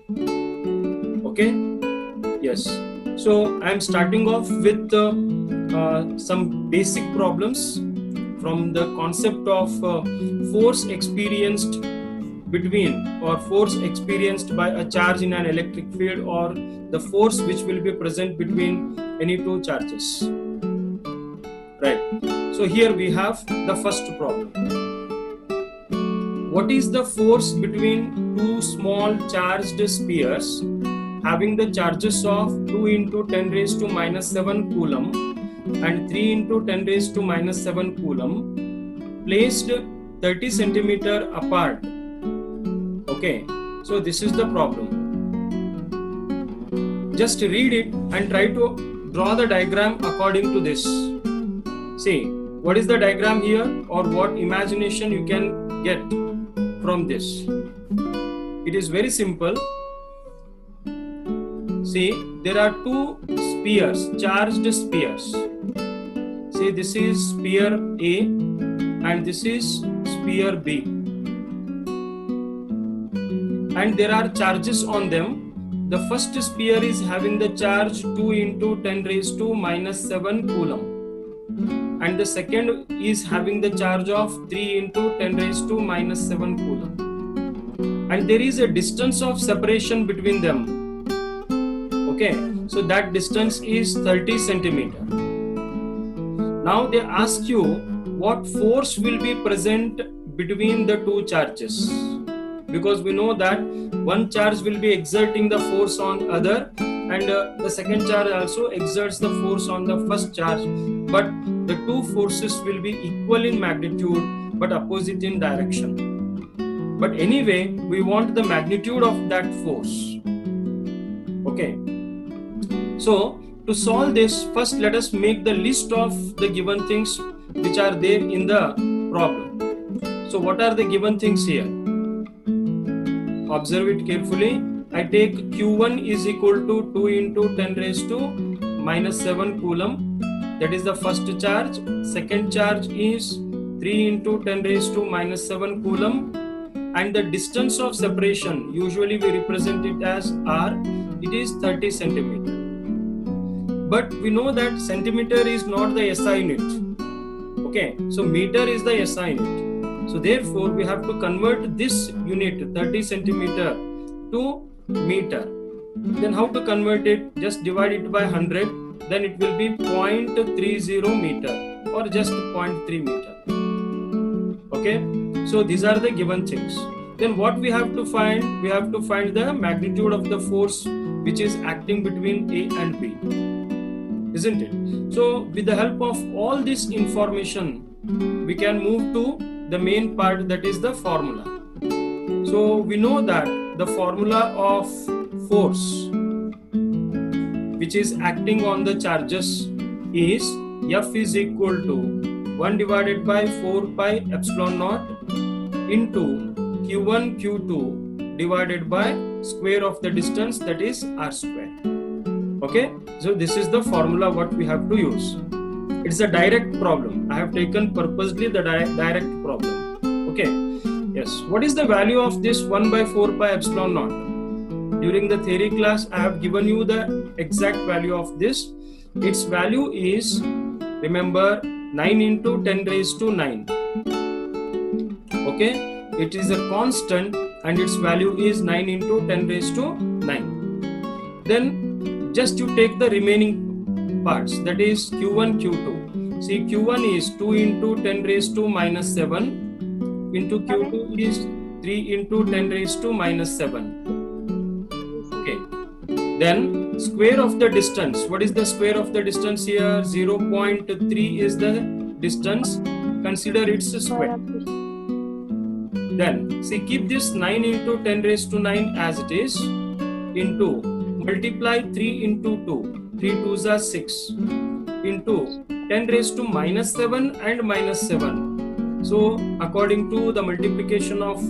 Okay, yes. So I am starting off with some basic problems from the concept of force experienced between, or force experienced by a charge in an electric field, or the force which will be present between any two charges. Right. So here we have the first problem. What is the force between two small charged spheres having the charges of 2 into 10 raised to minus 7 coulomb and 3 into 10 raised to minus 7 coulomb, placed 30 centimeter apart? Okay, so this is the problem. Just read it and try to draw the diagram according to this. See, what is the diagram here, or what imagination you can get from this? It is very simple. See, there are two spheres, charged spheres. See, this is sphere A and this is sphere B. And there are charges on them. The first sphere is having the charge 2 into 10 raised to minus 7 coulomb. And the second is having the charge of 3 into 10 raised to minus 7 coulomb. And there is a distance of separation between them. Okay, so that distance is 30 centimeter. Now they ask you what force will be present between the two charges, because we know that one charge will be exerting the force on other, and the second charge also exerts the force on the first charge, but the two forces will be equal in magnitude but opposite in direction. But anyway, we want the magnitude of that force. Okay, so to solve this, first let us make the list of the given things which are there in the problem. So what are the given things here? Observe it carefully. I take Q1 is equal to 2 into 10 raised to minus 7 coulomb. That is the first charge. Second charge is 3 into 10 raised to minus 7 coulomb. And the distance of separation, usually we represent it as R, it is 30 centimeter. But we know that centimeter is not the SI unit. Okay, so meter is the SI unit. So therefore, we have to convert this unit 30 centimeter to meter. Then how to convert it? Just divide it by 100. Then it will be 0.30 meter or just 0.3 meter. Okay. So these are the given things. Then what we have to find? We have to find the magnitude of the force which is acting between A and B. Isn't it? So with the help of all this information, we can move to the main part, that is the formula. So we know that the formula of force which is acting on the charges is F is equal to 1 divided by 4 pi epsilon naught into Q1 Q2 divided by square of the distance, that is R square. Okay, so this is the formula what we have to use. It's a direct problem. I have taken purposely the direct problem. Okay, yes. What is the value of this 1 by 4 pi epsilon naught? During the theory class, I have given you the exact value of this. Its value is, remember, 9 into 10 raised to 9. Okay, it is a constant and its value is 9 into 10 raised to 9. Then just you take the remaining parts, that is Q1, Q2. See, Q1 is 2 into 10 raised to minus 7 into Q2 is 3 into 10 raised to minus 7. Okay. Then square of the distance. What is the square of the distance here? 0.3 is the distance. Consider its square. Then see, keep this 9 into 10 raised to 9 as it is, into multiply 3 into 2. 3 2s are 6 into 10 raised to minus 7 and minus 7. So according to the multiplication of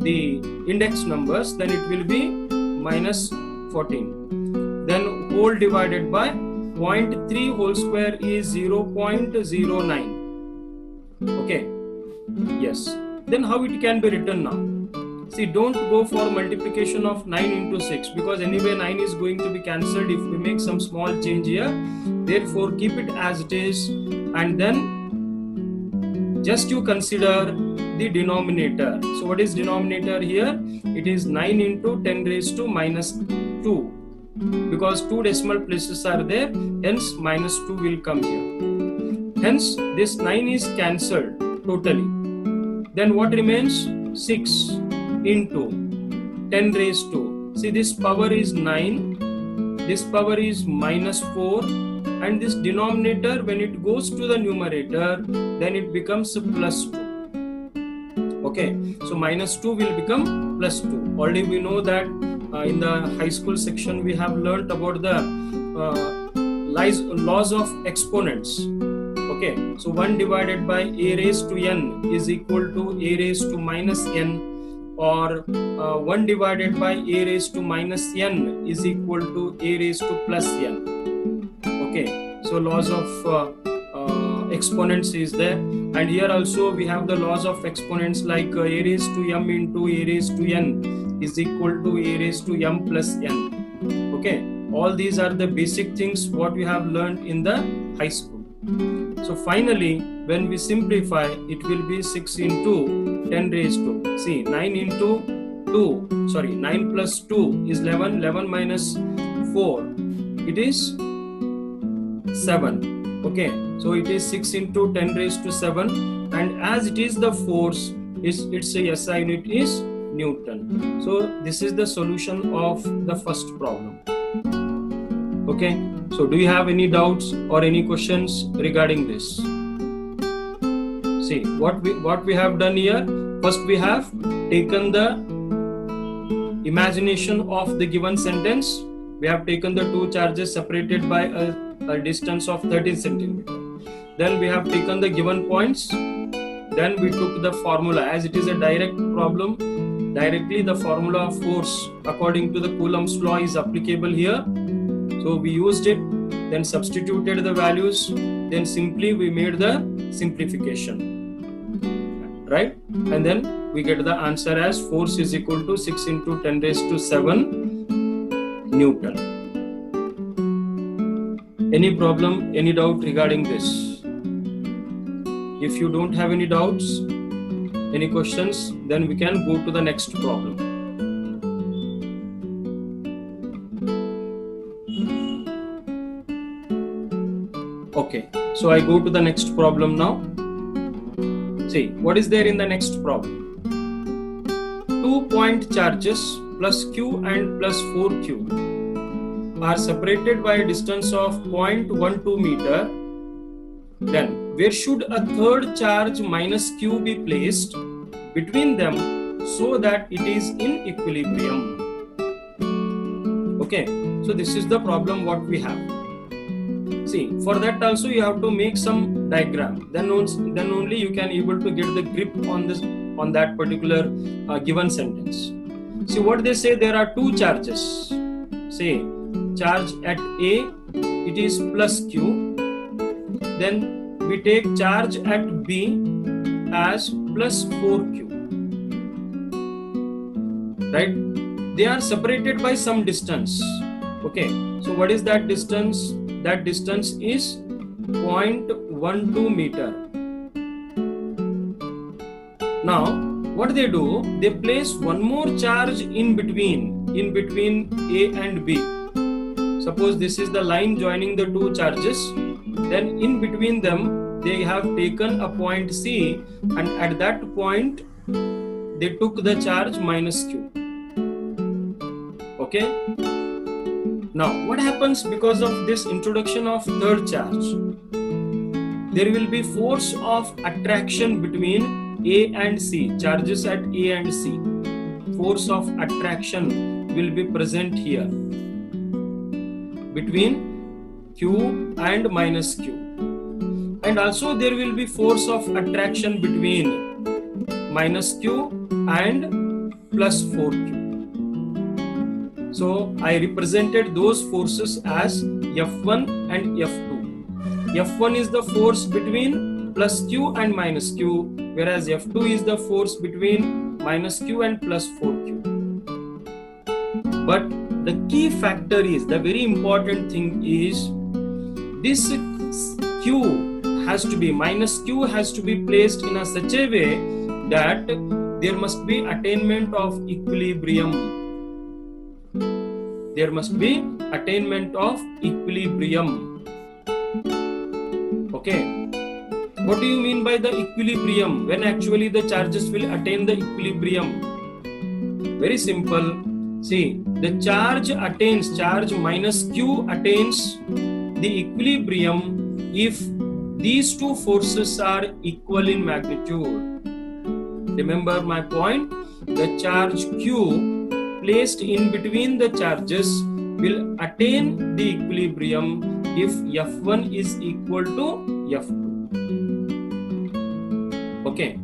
the index numbers, then it will be minus 14. Then whole divided by 0.3 whole square is 0.09. Okay. Yes. Then how it can be written now? See, don't go for multiplication of 9 into 6 because anyway 9 is going to be cancelled if we make some small change here. Therefore, keep it as it is, and then just you consider the denominator. So what is denominator here? It is 9 into 10 raised to minus 2 because 2 decimal places are there, hence minus 2 will come here. Hence this 9 is cancelled totally. Then what remains? 6 into 10 raised to, see, this power is 9, this power is minus 4, and this denominator when it goes to the numerator then it becomes plus 2. Okay, so minus 2 will become plus 2. Already we know that in the high school section we have learnt about the laws of exponents. Okay, so 1 divided by a raised to n is equal to a raised to minus n, or 1 divided by a raised to minus n is equal to a raised to plus n. Okay, so laws of exponents is there, and here also we have the laws of exponents like a raised to m into a raised to n is equal to a raised to m plus n. Okay, all these are the basic things what we have learned in the high school. So finally, when we simplify, it will be 6 into 10 raised to, see, 9 into 2, sorry, 9 plus 2 is 11, 11 minus 4, it is 7. Okay, so it is 6 into 10 raised to 7, and as it is the force, its a SI unit is Newton. So this is the solution of the first problem. Okay, so do you have any doubts or any questions regarding this? See, what we have done here, first we have taken the imagination of the given sentence. We have taken the two charges separated by a distance of 13 centimeter. Then we have taken the given points. Then we took the formula. As it is a direct problem, directly the formula of force according to the Coulombs law is applicable here. So we used it, then substituted the values, then simply we made the simplification, right? And then we get the answer as force is equal to 6 into 10 raised to 7 Newton. Any problem, any doubt regarding this? If you don't have any doubts, any questions, then we can go to the next problem. Okay, so I go to the next problem now. See, what is there in the next problem? 2-point charges plus Q and plus 4Q are separated by a distance of 0.12 meter. Then, where should a third charge minus Q be placed between them so that it is in equilibrium? Okay, so this is the problem what we have. See, for that also you have to make some diagram. Then only you can able to get the grip on that particular given sentence. See what they say, there are two charges. Say charge at A, it is plus Q. Then we take charge at B as plus 4Q. Right? They are separated by some distance. Okay. So what is that distance? That distance is 0.12 meter. Now, what they do? They place one more charge in between A and B. Suppose this is the line joining the two charges. Then in between them, they have taken a point C, and at that point, they took the charge minus Q. Okay? Now, what happens because of this introduction of third charge? There will be force of attraction between A and C, charges at A and C. Force of attraction will be present here between Q and minus Q. And also there will be force of attraction between minus Q and plus 4Q. So I represented those forces as F1 and F2. F1 is the force between plus Q and minus Q, whereas F2 is the force between minus q and plus 4q. But the key factor is, the very important thing is, this q has to be, minus q has to be placed in a such a way that there must be attainment of equilibrium. There must be attainment of equilibrium. Okay. What do you mean by the equilibrium? When actually the charges will attain the equilibrium? Very simple. See, the charge minus q attains the equilibrium if these two forces are equal in magnitude. Remember my point? The charge q placed in between the charges will attain the equilibrium if F1 is equal to F2. Okay.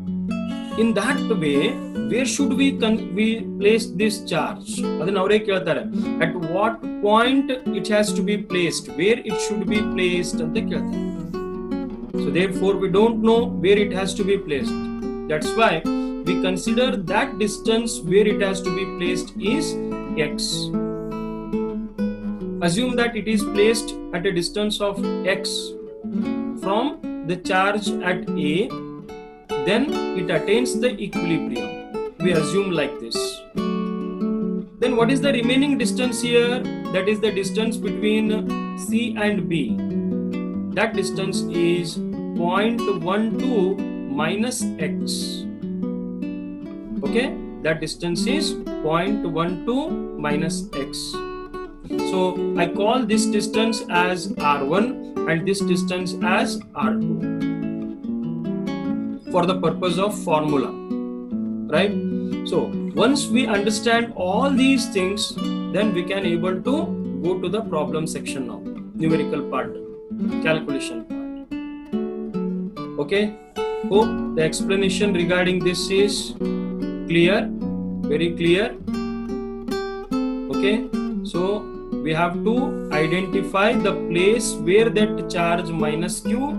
In that way, where should we place this charge? At what point it has to be placed? Where it should be placed? So therefore, we don't know where it has to be placed. That's why we consider that distance where it has to be placed is x. Assume that it is placed at a distance of x from the charge at A, then it attains the equilibrium. We assume like this. Then what is the remaining distance here? That is the distance between C and B. That distance is 0.12 minus x. Okay, that distance is 0.12 minus x. So I call this distance as R1 and this distance as R2 for the purpose of formula, right? So once we understand all these things, then we can able to go to the problem section now, numerical part, calculation part. Okay, hope the explanation regarding this is clear, very clear. Okay, so we have to identify the place where that charge minus q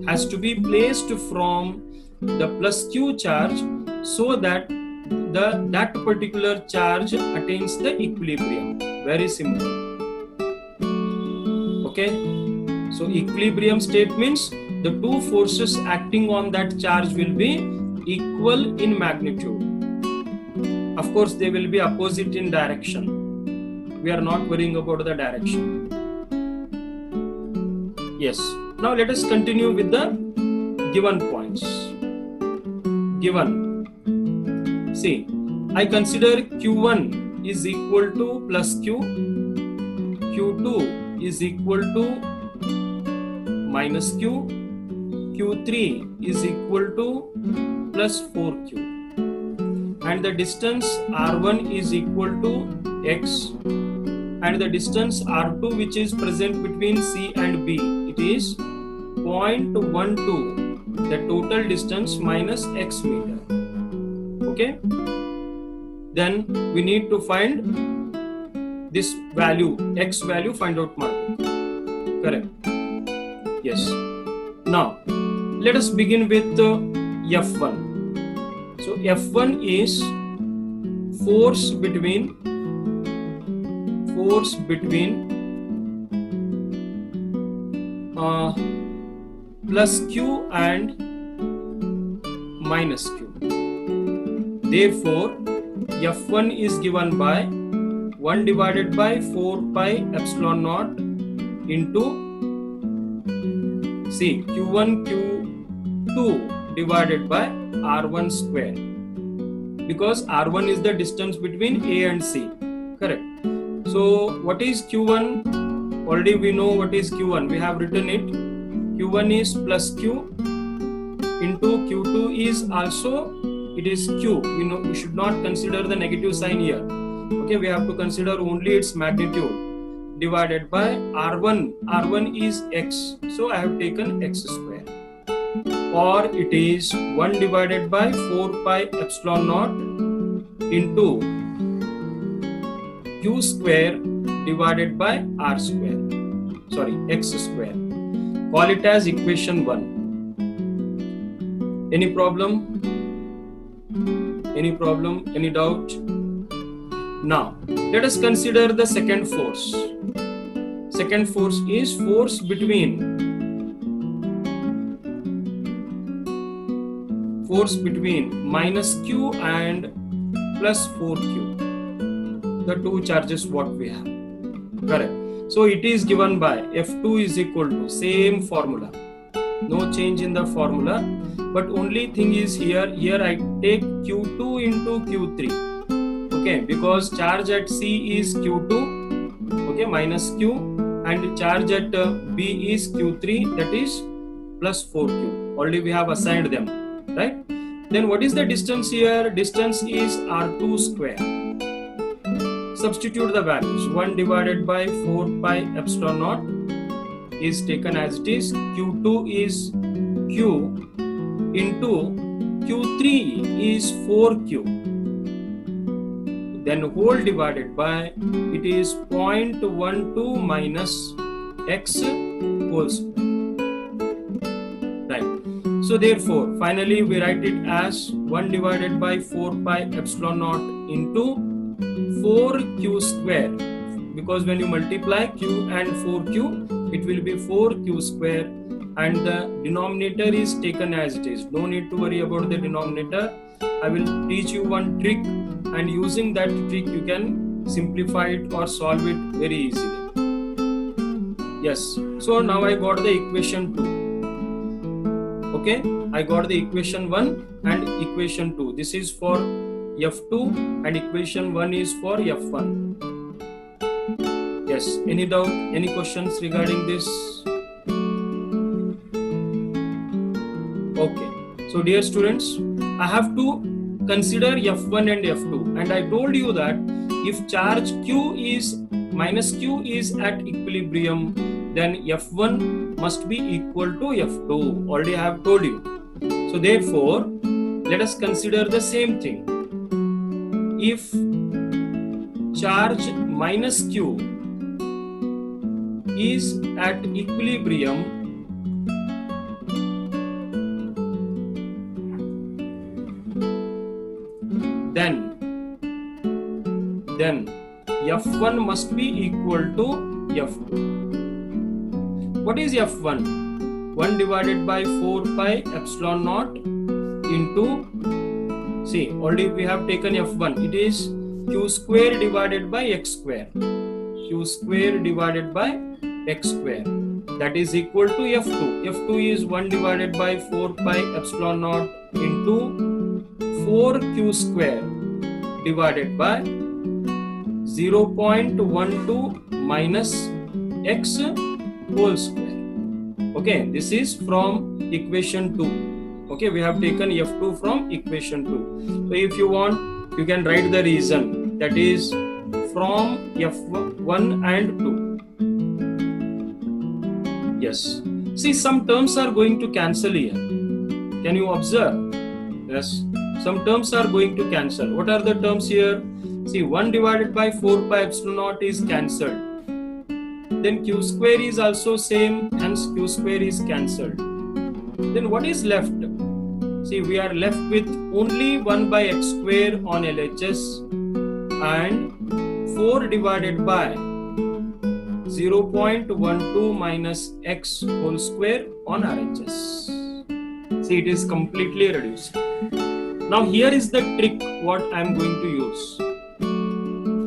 has to be placed from the plus q charge, so that that particular charge attains the equilibrium. Very simple. Okay, so equilibrium state means the two forces acting on that charge will be equal in magnitude. Of course, they will be opposite in direction. We are not worrying about the direction. Yes. Now let us continue with the given points. Given. See, I consider Q1 is equal to plus Q, Q2 is equal to minus Q, Q3 is equal to plus 4Q, and the distance R1 is equal to X, and the distance R2 which is present between C and B, it is 0.12, the total distance minus X meter. Okay, then we need to find this value, X value, find out mark. Correct. Yes. Now let us begin with F1. So F1 is force between plus Q and minus Q. Therefore, F1 is given by 1 divided by 4 pi epsilon naught into C, Q1 Q2 divided by R1 square, because R1 is the distance between A and C. Correct. So what is Q1? Already we know what is Q1. We have written it. Q1 is plus Q into Q2 is also, it is Q. We should not consider the negative sign here. Okay, we have to consider only its magnitude divided by R1. R1 is X. So I have taken X square. Or it is 1 divided by 4 pi epsilon naught into Q square divided by R square. Sorry, X square. Call it as equation 1. Any problem? Any problem? Any doubt? Now, let us consider the second force. Second force is force between minus q and plus 4q. The two charges what we have. Correct. So it is given by F2 is equal to same formula. No change in the formula. But only thing is here I take Q2 into Q3. Okay, because charge at C is Q2, okay, minus Q, and charge at B is Q3, that is plus 4Q. Already we have assigned them, right? Then what is the distance here? Distance is R2 square. Substitute the values. 1 divided by 4 pi epsilon naught is taken as it is. Q2 is Q into Q3 is 4Q. Then whole divided by, it is 0.12 minus x whole square. Right. So therefore, finally we write it as 1 divided by 4 pi epsilon naught into 4q square. Because when you multiply q and 4q, it will be 4q square. And the denominator is taken as it is. No need to worry about the denominator. I will teach you one trick, and using that trick you can simplify it or solve it very easily. Yes. So now I got the equation 2. Okay. I got the equation 1 and equation 2. This is for F2 and equation 1 is for F1. Yes. Any doubt? Any questions regarding this? Okay, so dear students, I have to consider F1 and F2, and I told you that if charge Q is minus Q is at equilibrium, then F1 must be equal to F2. Already I have told you. So therefore, let us consider the same thing. If charge minus Q is at equilibrium, then F1 must be equal to F2. What is F1? 1 divided by 4 pi epsilon naught into, see, already we have taken F1. It is Q square divided by X square. Q square divided by X square. That is equal to F2. F2 is 1 divided by 4 pi epsilon naught into 4Q square divided by 0.12 minus x whole square. Okay, this is from equation 2. Okay, we have taken F2 from equation 2. So if you want, you can write the reason, that is from F1 and 2. Yes. See, some terms are going to cancel here. Can you observe? Yes. Some terms are going to cancel. What are the terms here? See, 1 divided by 4 pi epsilon naught is cancelled. Then q square is also same, hence q square is cancelled. Then what is left? See, we are left with only 1 by x square on LHS and 4 divided by 0.12 minus x whole square on RHS. See, it is completely reduced. Now here is the trick what I am going to use.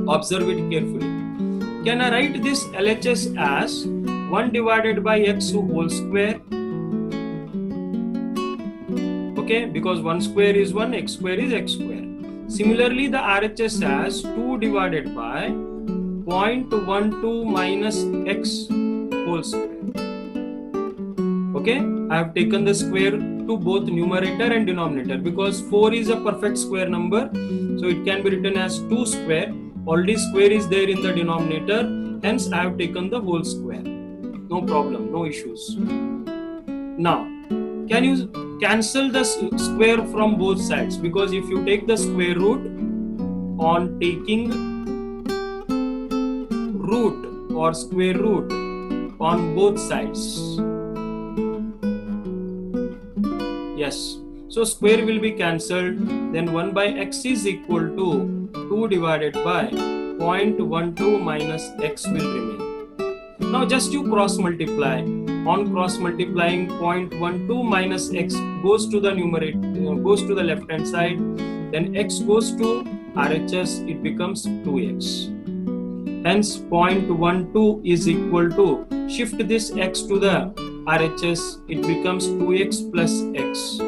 Observe it carefully. Can I write this LHS as 1 divided by x whole square? Okay, because 1 square is 1, x square is x square. Similarly, the RHS as 2 divided by 0.12 minus x whole square. Okay, I have taken the square to both numerator and denominator because 4 is a perfect square number, so it can be written as 2 square. Already square is there in the denominator, hence I have taken the whole square. No problem, no issues. Now, can you cancel the square from both sides? Because if you take the square root on taking root or square root on both sides. Yes. So square will be cancelled. Then 1 by x is equal to 2 divided by 0.12 minus x will remain. Now just you cross multiply. On cross multiplying, 0.12 minus x goes to the numerator, goes to the left hand side. Then x goes to RHS, it becomes 2x. Hence 0.12 is equal to, shift this x to the RHS, it becomes 2x plus x,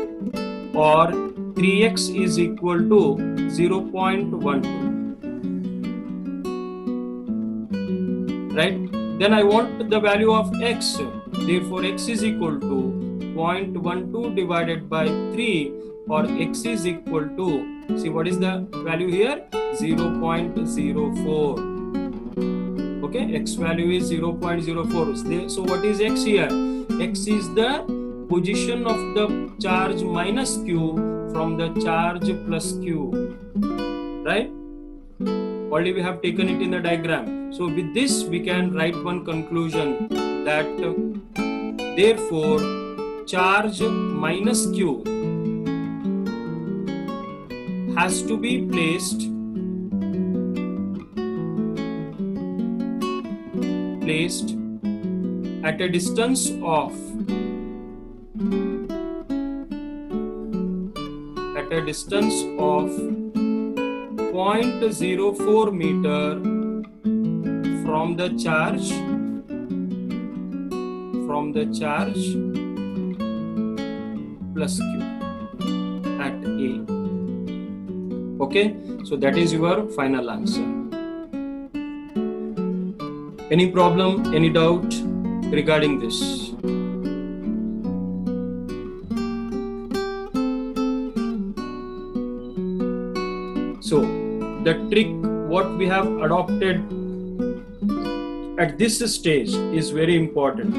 or 3x is equal to 0.12. Right? Then I want the value of x. Therefore x is equal to 0.12 divided by 3, or x is equal to, see what is the value here? 0.04. Okay, x value is 0.04. So what is x here? X is the position of the charge minus q from the charge plus q. Right? Already we have taken it in the diagram. So with this we can write one conclusion that therefore charge minus q has to be placed at a distance of 0.04 meter from the charge plus q at A. Okay, so that is your final answer. Any problem, any doubt regarding this? So the trick what we have adopted at this stage is very important,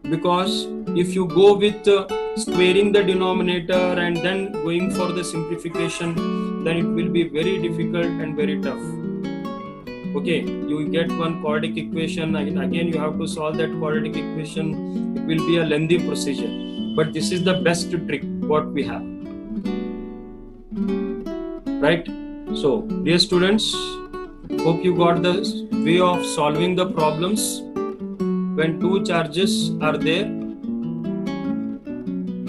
because if you go with squaring the denominator and then going for the simplification, then it will be very difficult and very tough. Okay, you get one quadratic equation and again you have to solve that quadratic equation. It will be a lengthy procedure, but this is the best trick what we have. Right? So, dear students, hope you got the way of solving the problems when two charges are there,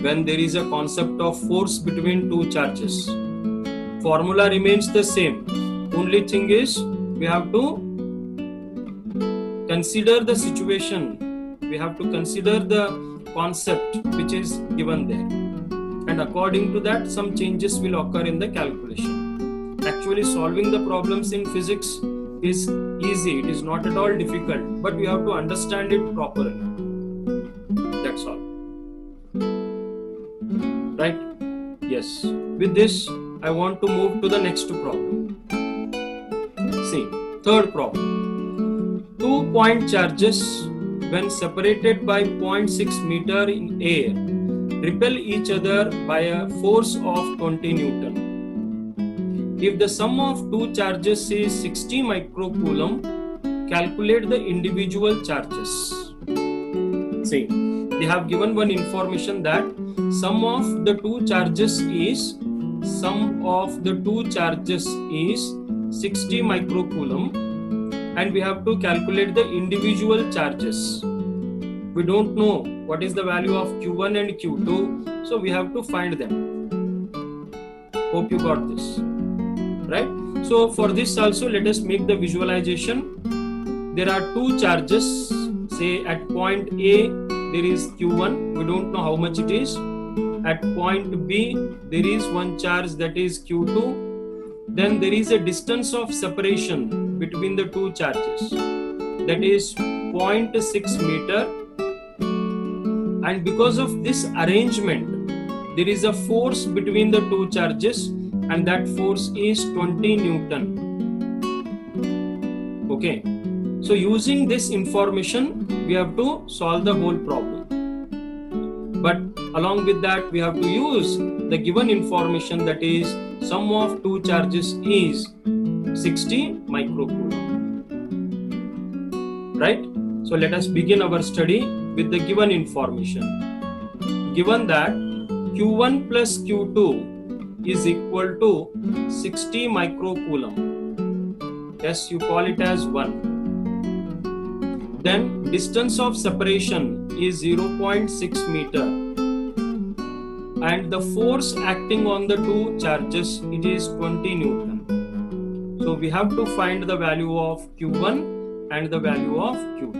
when there is a concept of force between two charges. Formula remains the same. Only thing is we have to consider the situation. We have to consider the concept which is given there. And according to that, some changes will occur in the calculation. Actually, solving the problems in physics is easy. It is not at all difficult, but we have to understand it properly. That's all. Right? Yes. With this, I want to move to the next problem. See, third problem. 2 point charges, when separated by 0.6 meter in air, repel each other by a force of 20 Newton. If the sum of two charges is 60 microcoulomb, calculate the individual charges. See, they have given one information that sum of the two charges is 60 microcoulomb, and we have to calculate the individual charges. We don't know what is the value of Q1 and Q2, so we have to find them. Hope you got this. Right? So for this also, let us make the visualization. There are two charges. Say at point A there is Q1, we don't know how much it is. At point B there is one charge, that is Q2. Then there is a distance of separation between the two charges, that is 0.6 meter. And because of this arrangement, there is a force between the two charges, and that force is 20 Newton. Okay, so using this information, we have to solve the whole problem. But along with that, we have to use the given information, that is sum of two charges is 60 microcoulomb. Right? So let us begin our study with the given information. Given that Q1 plus Q2 is equal to 60 microcoulomb. Yes, you call it as 1. Then distance of separation is 0.6 meter. And the force acting on the two charges, it is 20 Newton. So we have to find the value of Q1 and the value of Q2.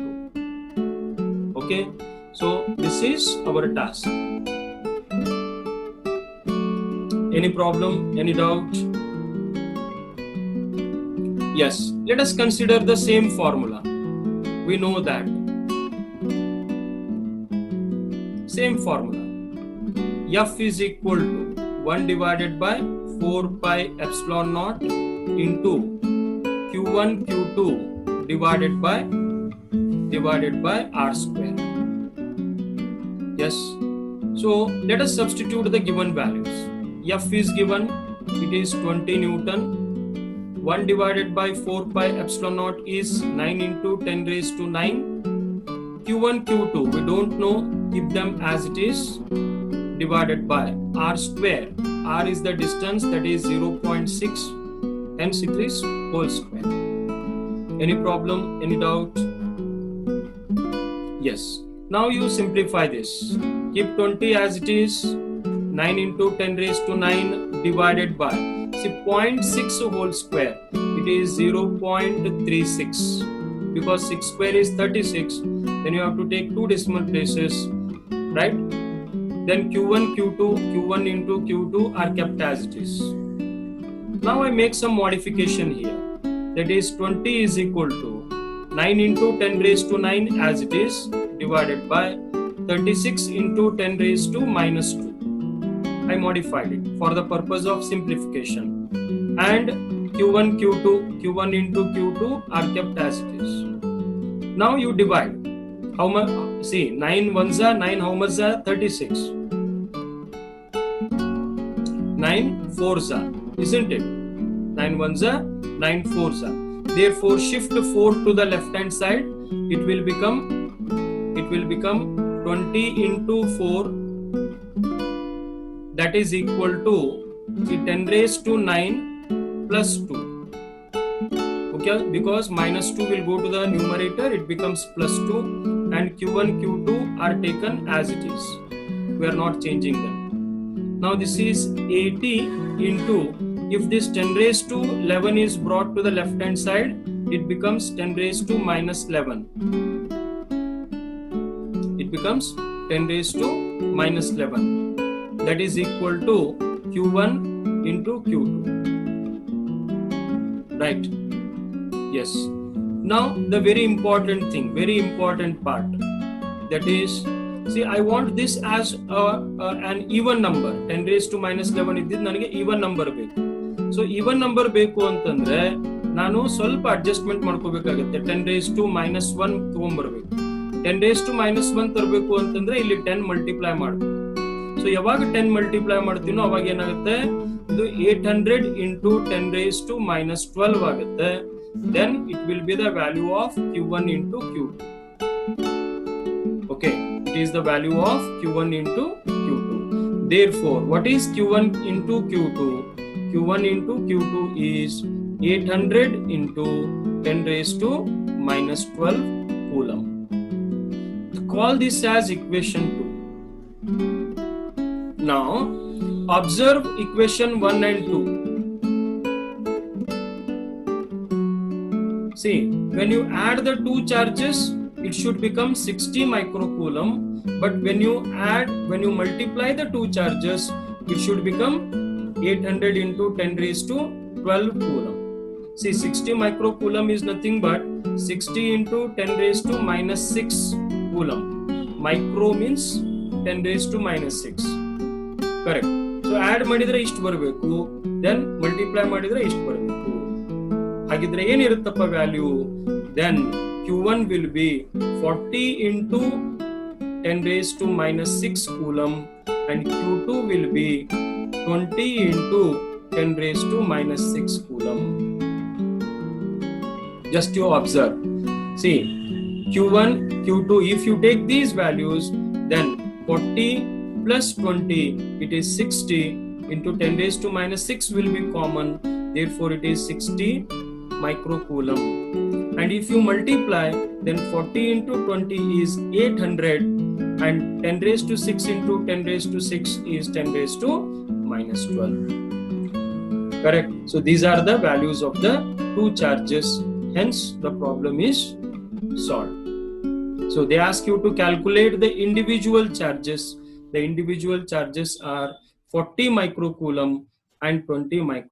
Okay, so this is our task. Any problem? Any doubt? Yes, let us consider the same formula. We know that. Same formula. F is equal to 1 divided by 4 pi epsilon naught into Q1 Q2 divided by R square. Yes. So let us substitute the given values. F is given, it is 20 Newton. 1 divided by 4 pi epsilon naught is 9 into 10 raised to 9. Q1 Q2 we don't know, keep them as it is, divided by R square. R is the distance, that is 0.6, hence it is whole square. Any problem? Any doubt? Yes. Now you simplify this. Keep 20 as it is. 9 into 10 raised to 9 divided by, see, 0.6 whole square. It is 0.36. Because 6 square is 36. Then you have to take 2 decimal places. Right? Then Q1, Q2, Q1 into Q2 are kept as it is. Now I make some modification here. That is 20 is equal to 9 into 10 raised to 9 as it is divided by 36 into 10 raised to minus 2. I modified it for the purpose of simplification. And Q1, Q2, Q1 into Q2 are kept as it is. Now you divide. How much? See, 9 ones are 9, how much are 36? 9 fours are, isn't it? 9 ones are 9 fours are. Therefore, shift 4 to the left hand side. It will become 20 into 4. That is equal to, see, 10 raised to 9 plus 2. Okay, because minus 2 will go to the numerator, it becomes plus 2. And Q1, Q2 are taken as it is. We are not changing them. Now this is 80 into, if this 10 raised to 11 is brought to the left hand side, it becomes 10 raised to minus 11. It becomes 10 raised to minus 11. That is equal to Q1 into Q2. Right? Yes. Now the very important thing, very important part, that is, see, I want this as an even number. 10 raised to minus 11 ಇದ್ದಿದ್ದು ನನಗೆ even number ಬೇಕು. So even number ಬೇಕು ಅಂತಂದ್ರೆ ನಾನು ಸ್ವಲ್ಪ adjustment ಮಾಡ್ಕೋಬೇಕಾಗುತ್ತೆ. 10 raised to minus 1 ತಗೊಂಡ್ಬರ್ಬೇಕು. 10 raised to minus 1 ತರಬೇಕು ಅಂತಂದ್ರೆ ಇಲ್ಲಿ 10 ಮಲ್ಟಿಪ್ಲೈ ಮಾಡಬೇಕು. ಸೊ ಯಾವಾಗ 10 ಮಲ್ಟಿಪ್ಲೈ ಮಾಡ್ತೀನೋ ಅವಾಗ ಏನಾಗುತ್ತೆ, ಇದು 800 into 10 raised to minus 12 ಆಗುತ್ತೆ. Then it will be the value of Q1 into Q2. Okay, it is the value of Q1 into Q2. Therefore, what is Q1 into Q2? Q1 into Q2 is 800 into 10 raised to minus 12 coulomb. Call this as equation 2. Now, observe equation 1 and 2. See, when you add the two charges, it should become 60 microcoulomb. But when you multiply the two charges, it should become 800 into 10 raised to 12 coulomb. See, 60 microcoulomb is nothing but 60 into 10 raised to minus 6 coulomb. Micro means 10 raised to minus 6. Correct. So add ಮಾಡಿದ್ರೆ ಇಷ್ಟು ಬರಬೇಕು, then multiply ಮಾಡಿದ್ರೆ ಇಷ್ಟು ಬರಬೇಕು. ಹಾಗಿದ್ರೆ ಏನಿರುತ್ತಪ್ಪ value? Then Q1 will be 40 into 10 raised to minus 6 coulomb and Q2 will be 20 into 10 raised to minus 6 coulomb. Just you observe. See, Q1, Q2, if you take these values, then 40 plus 20, it is 60 into 10 raised to minus 6 will be common, therefore it is 60 microcoulomb. And if you multiply, then 40 into 20 is 800 and 10 raised to 6 into 10 raised to 6 is 10 raised to minus 12. Correct. So these are the values of the two charges. Hence the problem is solved. So they ask you to calculate the individual charges. The individual charges are 40 microcoulomb and 20 microcoulomb.